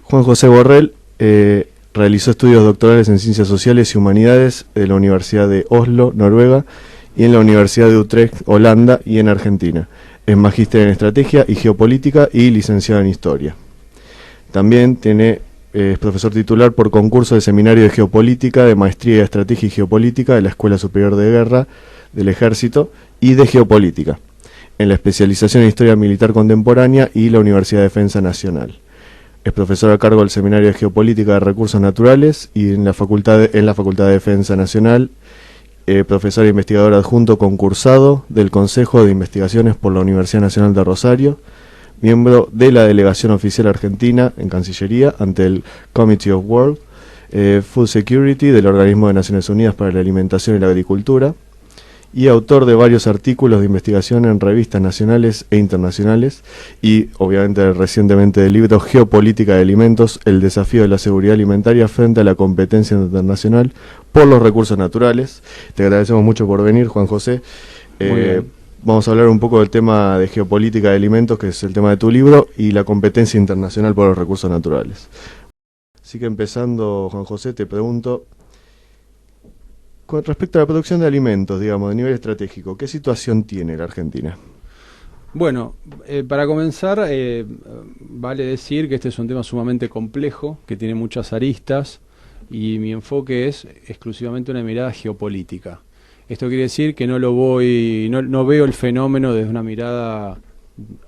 Juan José Borrell realizó estudios doctorales en Ciencias Sociales y Humanidades en la Universidad de Oslo, Noruega, y en la Universidad de Utrecht, Holanda, y en Argentina. Es magíster en Estrategia y Geopolítica y licenciado en Historia. También es profesor titular por concurso de Seminario de Geopolítica, de Maestría de Estrategia y Geopolítica de la Escuela Superior de Guerra del Ejército y de Geopolítica, en la especialización en Historia Militar Contemporánea y la Universidad de Defensa Nacional. Es profesor a cargo del Seminario de Geopolítica de Recursos Naturales y en la Facultad de Defensa Nacional, profesor e investigador adjunto concursado del Consejo de Investigaciones por la Universidad Nacional de Rosario, miembro de la delegación oficial argentina en Cancillería ante el Committee of World Food Security del Organismo de Naciones Unidas para la Alimentación y la Agricultura, y autor de varios artículos de investigación en revistas nacionales e internacionales, y obviamente recientemente del libro Geopolítica de Alimentos, el desafío de la seguridad alimentaria frente a la competencia internacional por los recursos naturales. Te agradecemos mucho por venir, Juan José. Vamos a hablar un poco del tema de geopolítica de alimentos, que es el tema de tu libro, y la competencia internacional por los recursos naturales. Así que empezando, Juan José, te pregunto, con respecto a la producción de alimentos, digamos, de nivel estratégico, ¿qué situación tiene la Argentina? Bueno, para comenzar, vale decir que este es un tema sumamente complejo, que tiene muchas aristas, y mi enfoque es exclusivamente una mirada geopolítica. Esto quiere decir que no veo el fenómeno desde una mirada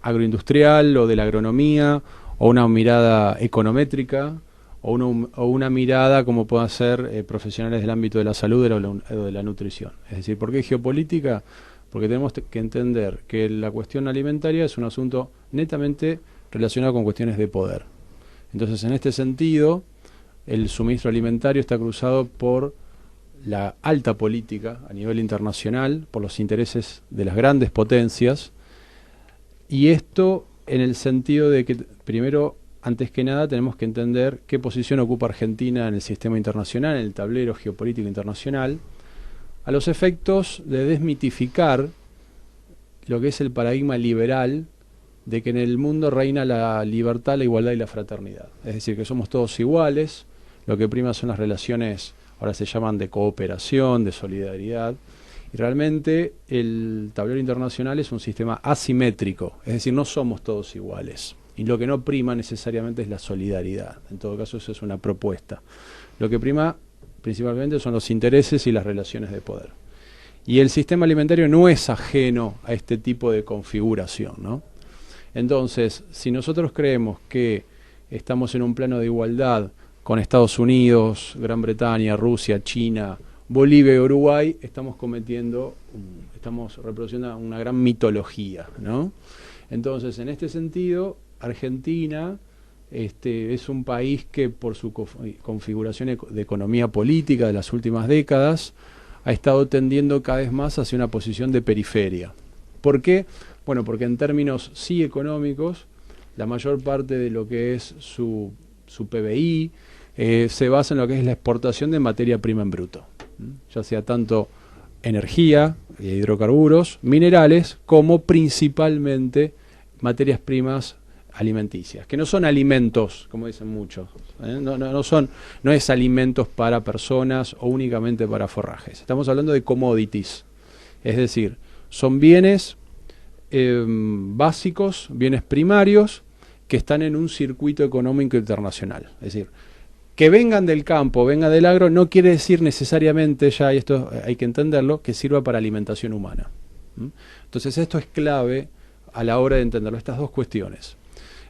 agroindustrial o de la agronomía, o una mirada econométrica, o una mirada como puedan ser profesionales del ámbito de la salud o de la nutrición. Es decir, ¿por qué geopolítica? Porque tenemos que entender que la cuestión alimentaria es un asunto netamente relacionado con cuestiones de poder. Entonces, en este sentido, el suministro alimentario está cruzado por la alta política a nivel internacional, por los intereses de las grandes potencias, y esto en el sentido de que, primero, antes que nada, tenemos que entender qué posición ocupa Argentina en el sistema internacional, en el tablero geopolítico internacional, a los efectos de desmitificar lo que es el paradigma liberal de que en el mundo reina la libertad, la igualdad y la fraternidad. Es decir, que somos todos iguales, lo que prima son las relaciones, ahora se llaman de cooperación, de solidaridad, y realmente el tablero internacional es un sistema asimétrico, es decir, no somos todos iguales. Y lo que no prima necesariamente es la solidaridad. En todo caso, eso es una propuesta. Lo que prima principalmente son los intereses y las relaciones de poder. Y el sistema alimentario no es ajeno a este tipo de configuración, ¿no? Entonces, si nosotros creemos que estamos en un plano de igualdad con Estados Unidos, Gran Bretaña, Rusia, China, Bolivia y Uruguay, estamos reproduciendo una gran mitología, ¿no? Entonces, en este sentido, Argentina es un país que por su configuración de economía política de las últimas décadas ha estado tendiendo cada vez más hacia una posición de periferia. ¿Por qué? Bueno, porque en términos sí económicos, la mayor parte de lo que es su PBI se basa en lo que es la exportación de materia prima en bruto, ya sea tanto energía, hidrocarburos, minerales, como principalmente materias primas alimenticias, que no son alimentos, como dicen muchos, no es alimentos para personas o únicamente para forrajes. Estamos hablando de commodities, es decir, son bienes básicos, bienes primarios, que están en un circuito económico internacional. Es decir, que vengan del campo, vengan del agro, no quiere decir necesariamente, ya y esto hay que entenderlo, que sirva para alimentación humana. Entonces esto es clave a la hora de entenderlo, estas dos cuestiones.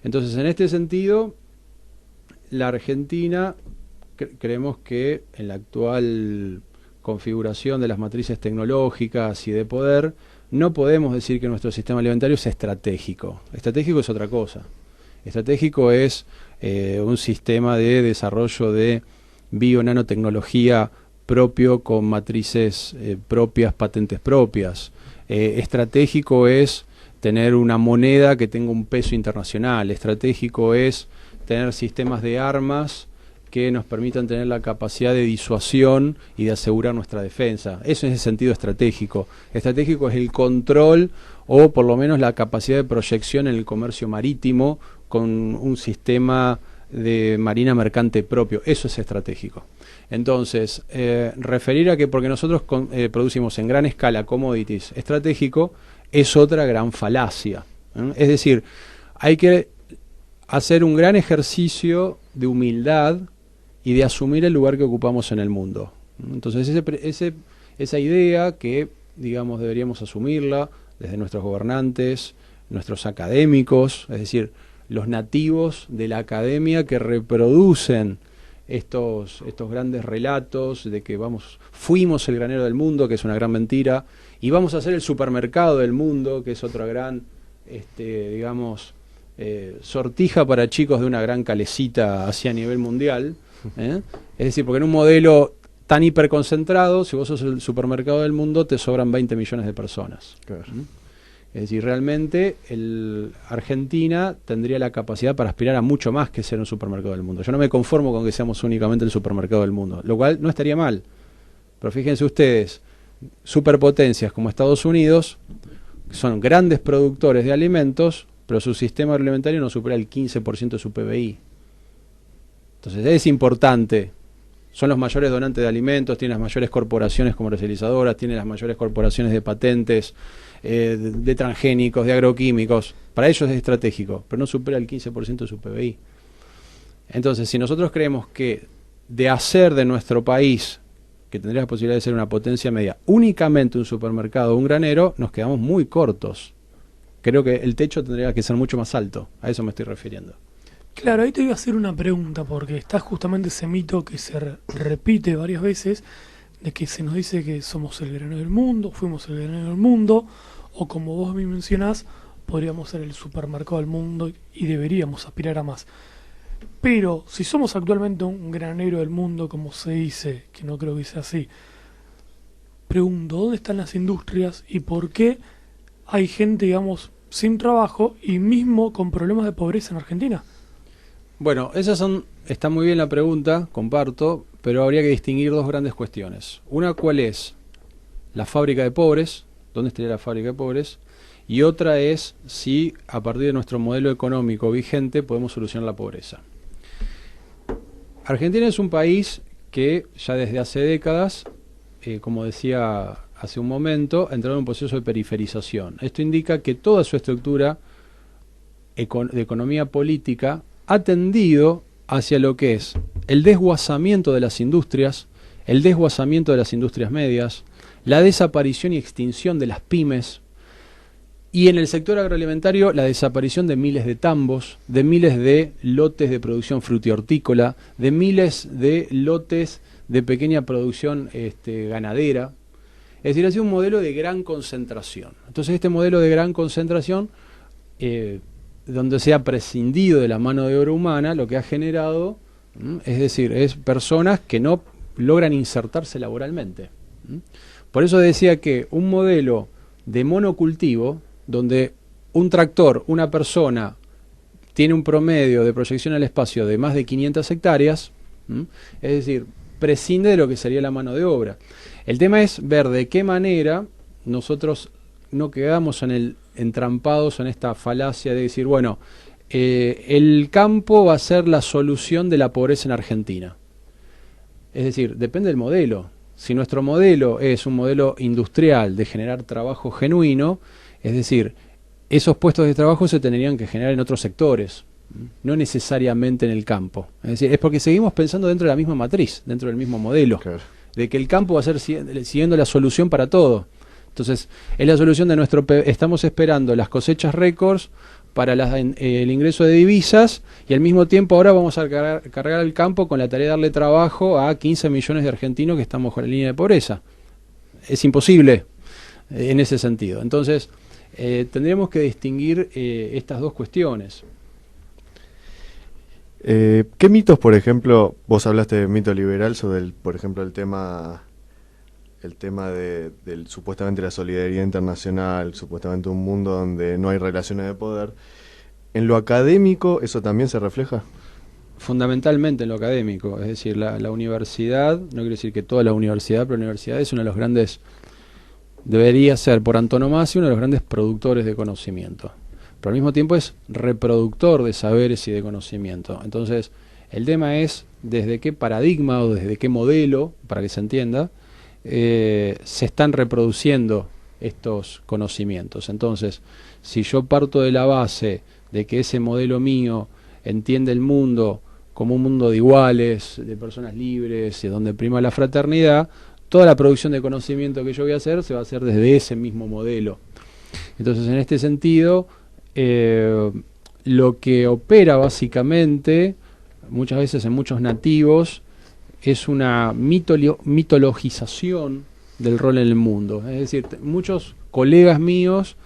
Entonces, en este sentido, la Argentina, creemos que en la actual configuración de las matrices tecnológicas y de poder, no podemos decir que nuestro sistema alimentario es estratégico. Estratégico es otra cosa. Estratégico es un sistema de desarrollo de bio-nanotecnología propio con matrices propias, patentes propias. Estratégico es tener una moneda que tenga un peso internacional. Estratégico es tener sistemas de armas que nos permitan tener la capacidad de disuasión y de asegurar nuestra defensa. Eso es el sentido estratégico. Estratégico es el control o por lo menos la capacidad de proyección en el comercio marítimo con un sistema de marina mercante propio. Eso es estratégico. Entonces, referir a que porque nosotros producimos en gran escala commodities estratégico es otra gran falacia. Es decir, hay que hacer un gran ejercicio de humildad y de asumir el lugar que ocupamos en el mundo. Entonces, esa idea que, digamos, deberíamos asumirla desde nuestros gobernantes, nuestros académicos, es decir, los nativos de la academia que reproducen estos grandes relatos de que fuimos el granero del mundo, que es una gran mentira, y vamos a ser el supermercado del mundo, que es otra gran, digamos, sortija para chicos de una gran calecita hacia nivel mundial. Es decir, porque en un modelo tan hiperconcentrado, si vos sos el supermercado del mundo, te sobran 20 millones de personas. Claro. Es decir, realmente Argentina tendría la capacidad para aspirar a mucho más que ser un supermercado del mundo. Yo no me conformo con que seamos únicamente el supermercado del mundo, lo cual no estaría mal. Pero fíjense ustedes, superpotencias como Estados Unidos son grandes productores de alimentos, pero su sistema agroalimentario no supera el 15% de su PBI. Entonces es importante. Son los mayores donantes de alimentos, tienen las mayores corporaciones comercializadoras, tienen las mayores corporaciones de patentes, de transgénicos, de agroquímicos. Para ellos es estratégico, pero no supera el 15% de su PBI. Entonces, si nosotros creemos que de hacer de nuestro país, que tendría la posibilidad de ser una potencia media, únicamente un supermercado o un granero, nos quedamos muy cortos. Creo que el techo tendría que ser mucho más alto. A eso me estoy refiriendo. Claro, ahí te iba a hacer una pregunta, porque está justamente ese mito que se repite varias veces, de que se nos dice que somos el granero del mundo, fuimos el granero del mundo, o como vos me mencionás, podríamos ser el supermercado del mundo y deberíamos aspirar a más. Pero si somos actualmente un granero del mundo, como se dice, que no creo que sea así, pregunto, ¿dónde están las industrias y por qué hay gente, digamos, sin trabajo y mismo con problemas de pobreza en Argentina? Bueno, está muy bien la pregunta, comparto, pero habría que distinguir dos grandes cuestiones. Una, ¿cuál es la fábrica de pobres? ¿Dónde estaría la fábrica de pobres? Y otra es si a partir de nuestro modelo económico vigente podemos solucionar la pobreza. Argentina es un país que ya desde hace décadas, como decía hace un momento, ha entrado en un proceso de periferización. Esto indica que toda su estructura de economía política ha tendido hacia lo que es el desguazamiento de las industrias, el desguazamiento de las industrias medias, la desaparición y extinción de las pymes, y en el sector agroalimentario la desaparición de miles de tambos, de miles de lotes de producción frutihortícola, de miles de lotes de pequeña producción ganadera. Es decir, ha sido un modelo de gran concentración. Entonces este modelo de gran concentración, donde se ha prescindido de la mano de obra humana, lo que ha generado, es decir, es personas que no logran insertarse laboralmente. Por eso decía que un modelo de monocultivo, donde un tractor, una persona, tiene un promedio de proyección al espacio de más de 500 hectáreas, es decir, prescinde de lo que sería la mano de obra. El tema es ver de qué manera nosotros no quedamos entrampados en esta falacia de decir, bueno, el campo va a ser la solución de la pobreza en Argentina. Es decir, depende del modelo. Si nuestro modelo es un modelo industrial de generar trabajo genuino, es decir, esos puestos de trabajo se tendrían que generar en otros sectores, no necesariamente en el campo. Es decir, es porque seguimos pensando dentro de la misma matriz, dentro del mismo modelo, claro, de que el campo va a ser siguiendo la solución para todo. Entonces, es la solución de estamos esperando las cosechas récords para el ingreso de divisas y al mismo tiempo ahora vamos a cargar el campo con la tarea de darle trabajo a 15 millones de argentinos que están bajo la línea de pobreza. Es imposible en ese sentido. Entonces, tendríamos que distinguir estas dos cuestiones. ¿Qué mitos, por ejemplo, vos hablaste de mito liberal sobre, por ejemplo, el tema del supuestamente la solidaridad internacional, supuestamente un mundo donde no hay relaciones de poder? ¿En lo académico eso también se refleja? Fundamentalmente en lo académico, es decir, la universidad, no quiero decir que toda la universidad, pero la universidad es uno de los grandes, debería ser por antonomasia uno de los grandes productores de conocimiento. pero al mismo tiempo es reproductor de saberes y de conocimiento. Entonces, el tema es desde qué paradigma o desde qué modelo, para que se entienda, se están reproduciendo estos conocimientos. Entonces, si yo parto de la base de que ese modelo mío entiende el mundo como un mundo de iguales, de personas libres, y donde prima la fraternidad, toda la producción de conocimiento que yo voy a hacer se va a hacer desde ese mismo modelo. Entonces, en este sentido, lo que opera básicamente, muchas veces en muchos nativos, es una mitologización del rol en el mundo. Es decir, muchos colegas míos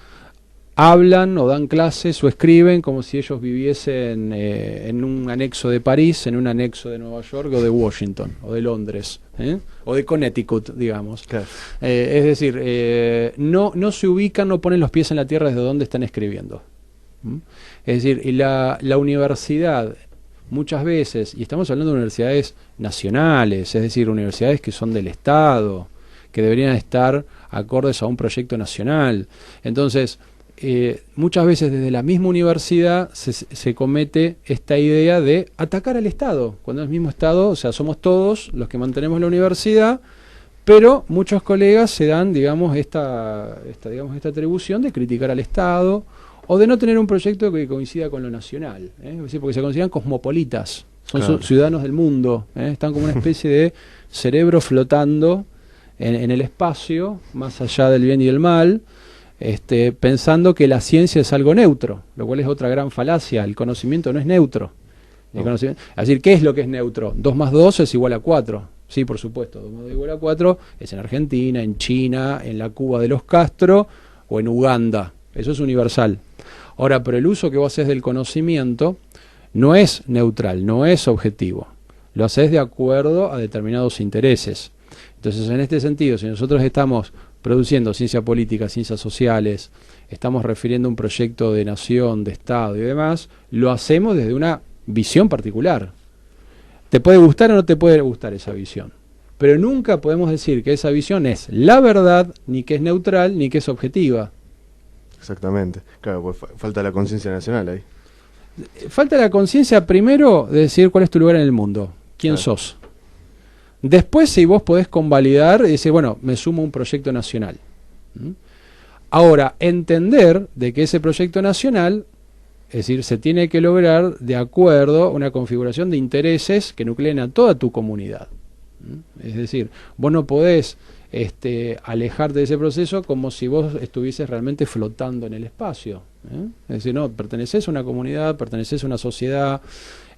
hablan o dan clases o escriben como si ellos viviesen en un anexo de París, en un anexo de Nueva York o de Washington o de Londres, o de Connecticut, digamos. Claro. Es decir, no se ubican, no ponen los pies en la tierra desde donde están escribiendo. Es decir, la universidad muchas veces, y estamos hablando de universidades nacionales, es decir, universidades que son del Estado, que deberían estar acordes a un proyecto nacional. Entonces, muchas veces desde la misma universidad se comete esta idea de atacar al Estado, cuando el mismo Estado, o sea, somos todos los que mantenemos la universidad, pero muchos colegas se dan, digamos, esta atribución de criticar al Estado o de no tener un proyecto que coincida con lo nacional, es decir, porque se consideran cosmopolitas, son claro, ciudadanos del mundo, están como una especie de cerebro flotando en el espacio, más allá del bien y del mal, pensando que la ciencia es algo neutro, lo cual es otra gran falacia. El conocimiento no es neutro. El conocimiento, es decir, ¿qué es lo que es neutro? 2 más 2 es igual a 4. Sí, por supuesto, 2 más 2 es igual a 4 es en Argentina, en China, en la Cuba de los Castro o en Uganda. Eso es universal. Ahora, pero el uso que vos haces del conocimiento no es neutral, no es objetivo. Lo haces de acuerdo a determinados intereses. Entonces, en este sentido, si nosotros estamos produciendo ciencia política, ciencias sociales, estamos refiriendo un proyecto de nación, de Estado y demás, lo hacemos desde una visión particular. Te puede gustar o no te puede gustar esa visión, pero nunca podemos decir que esa visión es la verdad, ni que es neutral, ni que es objetiva. Exactamente. Claro, pues falta la conciencia nacional ahí. Falta la conciencia primero de decir cuál es tu lugar en el mundo, quién sos. Después, si vos podés convalidar y decir, bueno, me sumo a un proyecto nacional. Ahora, entender de que ese proyecto nacional, es decir, se tiene que lograr de acuerdo a una configuración de intereses que nucleen a toda tu comunidad. Es decir, vos no podés alejarte de ese proceso como si vos estuvieses realmente flotando en el espacio. Es decir, no, perteneces a una comunidad, perteneces a una sociedad.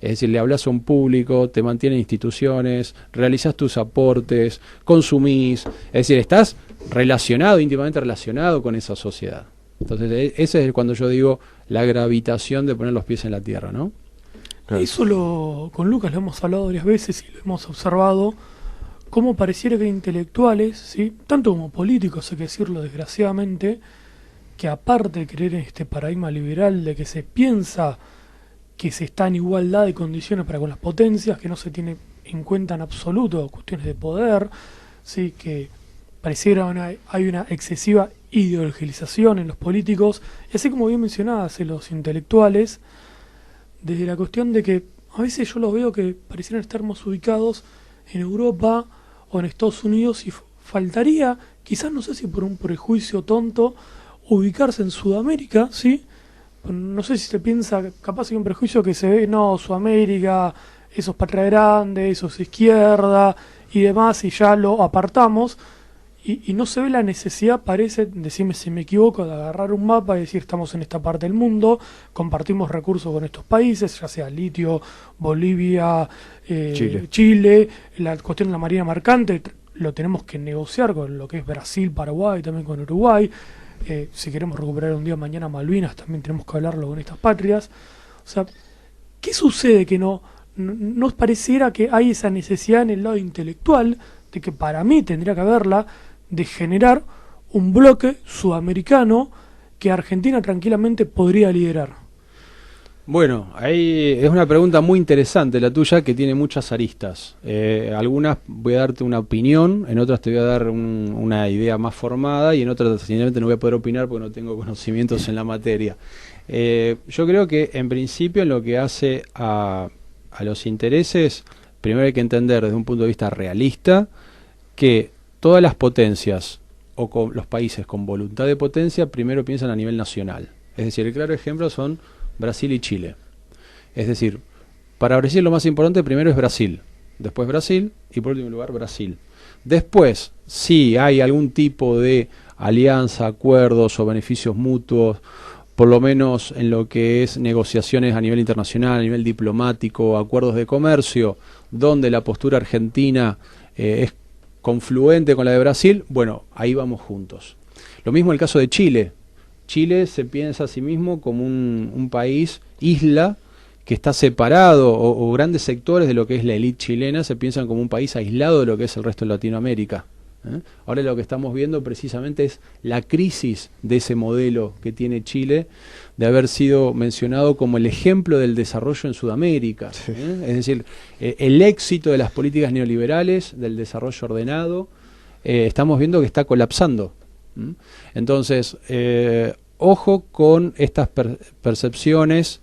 Es decir, le hablas a un público, te mantienen instituciones, realizás tus aportes, consumís, es decir, estás relacionado, íntimamente relacionado con esa sociedad. Entonces, ese es cuando yo digo la gravitación de poner los pies en la tierra, ¿no? Claro. Eso con Lucas lo hemos hablado varias veces y lo hemos observado, cómo pareciera que hay intelectuales, ¿sí?, tanto como políticos, hay que decirlo desgraciadamente, que aparte de creer en este paradigma liberal de que se piensa que se está en igualdad de condiciones para con las potencias, que no se tiene en cuenta en absoluto cuestiones de poder, ¿sí?, que pareciera hay una excesiva ideologización en los políticos, y así como bien mencionabas en los intelectuales, desde la cuestión de que a veces yo los veo que parecieran estar más ubicados en Europa o en Estados Unidos, y faltaría, quizás no sé si por un prejuicio tonto, ubicarse en Sudamérica, ¿sí? No sé si se piensa, capaz hay un prejuicio que se ve, no, Sudamérica, esos patria grande, esos izquierda y demás, y ya lo apartamos, y no se ve la necesidad, parece, decime si me equivoco, de agarrar un mapa y decir estamos en esta parte del mundo, compartimos recursos con estos países, ya sea litio, Bolivia, Chile, la cuestión de la marina mercante, lo tenemos que negociar con lo que es Brasil, Paraguay, también con Uruguay. Si queremos recuperar un día mañana Malvinas, también tenemos que hablarlo con estas patrias. O sea, ¿qué sucede? Que no nos pareciera que hay esa necesidad en el lado intelectual, de que para mí tendría que haberla, de generar un bloque sudamericano que Argentina tranquilamente podría liderar. Bueno, ahí es una pregunta muy interesante la tuya, que tiene muchas aristas. Algunas voy a darte una opinión, en otras te voy a dar una idea más formada, y en otras sencillamente no voy a poder opinar porque no tengo conocimientos en la materia. Yo creo que en principio en lo que hace a los intereses, primero hay que entender desde un punto de vista realista que todas las potencias o los países con voluntad de potencia primero piensan a nivel nacional. Es decir, el claro ejemplo son Brasil y Chile. Es decir, para Brasil lo más importante primero es Brasil, después Brasil y por último lugar Brasil. Después, si hay algún tipo de alianza, acuerdos o beneficios mutuos, por lo menos en lo que es negociaciones a nivel internacional, a nivel diplomático, acuerdos de comercio, donde la postura argentina es confluente con la de Brasil, bueno, ahí vamos juntos. Lo mismo el caso de Chile. Chile se piensa a sí mismo como un país, isla, que está separado, o grandes sectores de lo que es la élite chilena se piensan como un país aislado de lo que es el resto de Latinoamérica. Ahora lo que estamos viendo precisamente es la crisis de ese modelo que tiene Chile, de haber sido mencionado como el ejemplo del desarrollo en Sudamérica. Sí. Es decir, el éxito de las políticas neoliberales, del desarrollo ordenado, estamos viendo que está colapsando. Entonces, ojo con estas percepciones.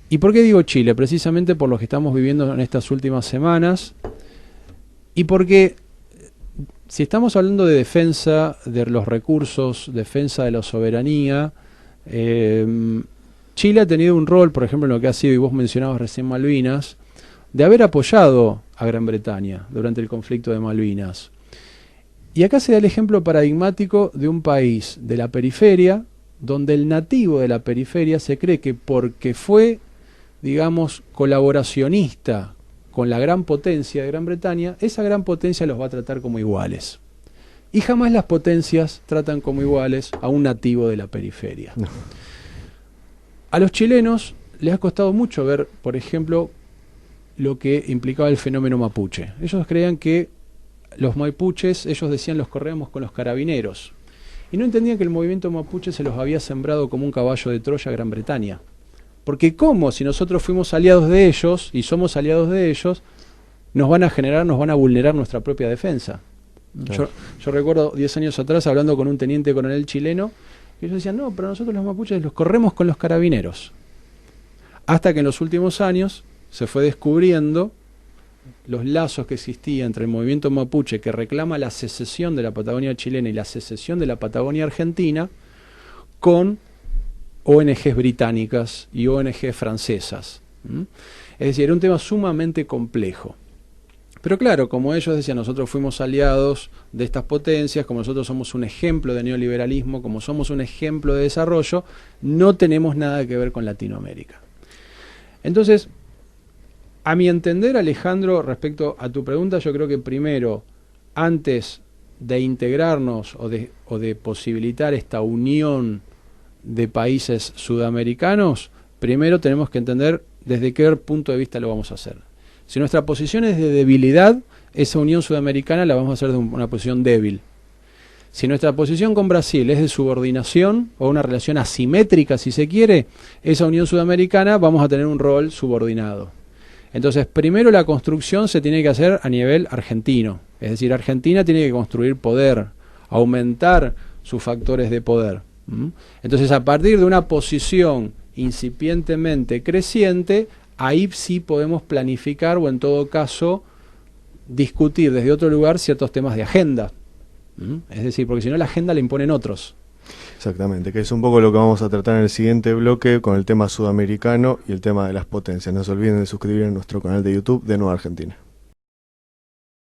¿Y por qué digo Chile? Precisamente por lo que estamos viviendo en estas últimas semanas, y porque si estamos hablando de defensa de los recursos, defensa de la soberanía, Chile ha tenido un rol, por ejemplo, en lo que ha sido, y vos mencionabas recién Malvinas, de haber apoyado a Gran Bretaña durante el conflicto de Malvinas. Y acá se da el ejemplo paradigmático de un país de la periferia, donde el nativo de la periferia se cree que porque fue, digamos, colaboracionista con la gran potencia de Gran Bretaña, esa gran potencia los va a tratar como iguales. Y jamás las potencias tratan como iguales a un nativo de la periferia. No. A los chilenos les ha costado mucho ver, por ejemplo, lo que implicaba el fenómeno mapuche. Ellos creían que los mapuches, ellos decían, los corríamos con los carabineros. Y no entendían que el movimiento mapuche se los había sembrado como un caballo de Troya a Gran Bretaña. Porque ¿cómo? Si nosotros fuimos aliados de ellos y somos aliados de ellos, nos van a vulnerar nuestra propia defensa. Claro. Yo recuerdo 10 años atrás hablando con un teniente coronel chileno, y ellos decían, no, pero nosotros los mapuches los corremos con los carabineros. Hasta que en los últimos años se fue descubriendo los lazos que existían entre el movimiento mapuche, que reclama la secesión de la Patagonia chilena y la secesión de la Patagonia argentina, con ONGs británicas y ONGs francesas. Es decir, era un tema sumamente complejo. Pero claro, como ellos decían, nosotros fuimos aliados de estas potencias, como nosotros somos un ejemplo de neoliberalismo, como somos un ejemplo de desarrollo, no tenemos nada que ver con Latinoamérica. Entonces, a mi entender, Alejandro, respecto a tu pregunta, yo creo que primero, antes de integrarnos o de posibilitar esta unión de países sudamericanos, primero tenemos que entender desde qué punto de vista lo vamos a hacer. Si nuestra posición es de debilidad, esa unión sudamericana la vamos a hacer de una posición débil. Si nuestra posición con Brasil es de subordinación o una relación asimétrica, si se quiere, esa unión sudamericana vamos a tener un rol subordinado. Entonces, primero la construcción se tiene que hacer a nivel argentino. Es decir, Argentina tiene que construir poder, aumentar sus factores de poder. Entonces, a partir de una posición incipientemente creciente, ahí sí podemos planificar o en todo caso discutir desde otro lugar ciertos temas de agenda. Es decir, porque si no la agenda la imponen otros. Exactamente, que es un poco lo que vamos a tratar en el siguiente bloque con el tema sudamericano y el tema de las potencias. No se olviden de suscribir a nuestro canal de YouTube de Nueva Argentina.